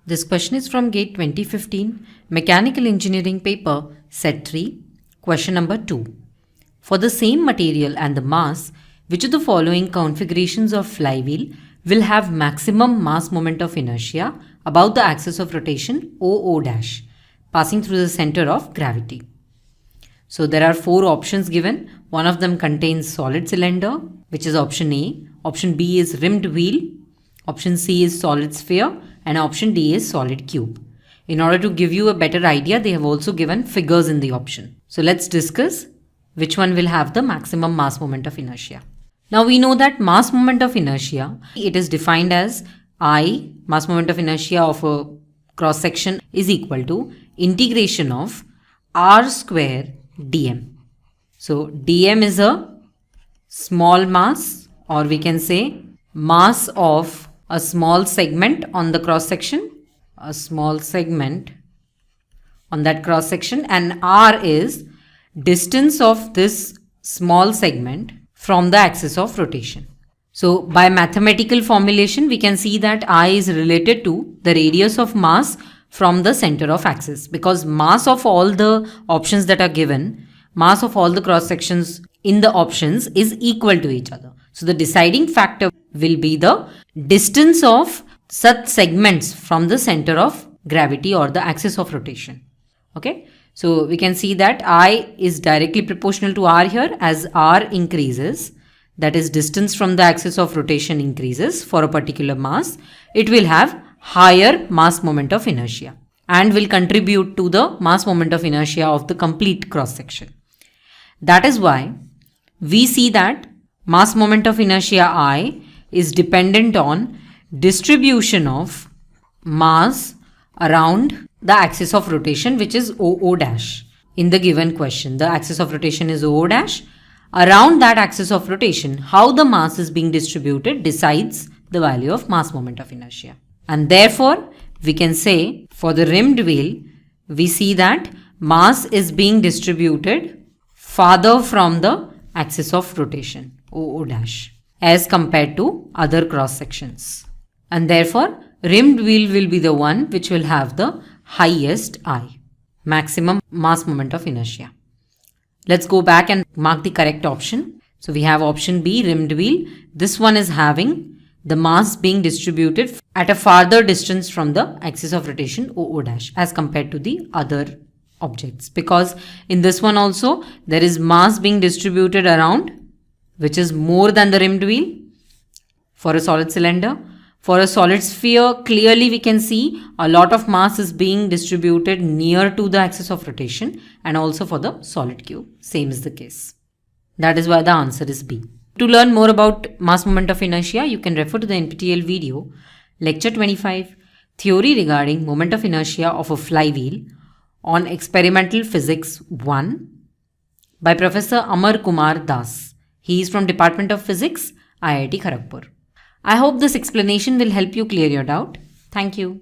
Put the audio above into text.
This question is from GATE 2015, Mechanical Engineering paper, set 3, question number 2. For the same material and the mass, which of the following configurations of flywheel will have maximum mass moment of inertia about the axis of rotation OO dash, passing through the center of gravity? So there are 4 options given. One of them contains solid cylinder, which is option A. Option B is rimmed wheel. Option C is solid sphere. And option D is solid cube. In order to give you a better idea, they have also given figures in the option. So let's discuss which one will have the maximum mass moment of inertia. Now we know that mass moment of inertia, it is defined as I, mass moment of inertia of a cross section, is equal to integration of r square dm. So dm is a small mass, or we can say mass of a small segment on the cross section, a small segment on that cross section, and r is distance of this small segment from the axis of rotation. So by mathematical formulation, we can see that I is related to the radius of mass from the center of axis, because mass of all the options that are given, mass of all the cross sections in the options is equal to each other. So the deciding factor will be the distance of such segments from the center of gravity or the axis of rotation. Okay, so we can see that I is directly proportional to r here. As r increases, that is distance from the axis of rotation increases for a particular mass, it will have higher mass moment of inertia and will contribute to the mass moment of inertia of the complete cross section. That is why we see that mass moment of inertia I is dependent on distribution of mass around the axis of rotation, which is OO dash. In the given question, the axis of rotation is OO dash. Around that axis of rotation, how the mass is being distributed decides the value of mass moment of inertia. And therefore, we can say for the rimmed wheel, we see that mass is being distributed farther from the axis of rotation, OO dash, as compared to other cross sections. And therefore, rimmed wheel will be the one which will have the highest I, maximum mass moment of inertia. Let's go back and mark the correct option. So we have option B, rimmed wheel. This one is having the mass being distributed at a farther distance from the axis of rotation OO dash as compared to the other objects, because in this one also there is mass being distributed around, which is more than the rimmed wheel for a solid cylinder. For a solid sphere, clearly we can see a lot of mass is being distributed near to the axis of rotation, and also for the solid cube, same is the case. That is why the answer is B. To learn more about mass moment of inertia, you can refer to the NPTEL video, Lecture 25, Theory regarding moment of inertia of a flywheel on Experimental Physics 1 by Professor Amar Kumar Das. He is from Department of Physics, IIT Kharagpur. I hope this explanation will help you clear your doubt. Thank you.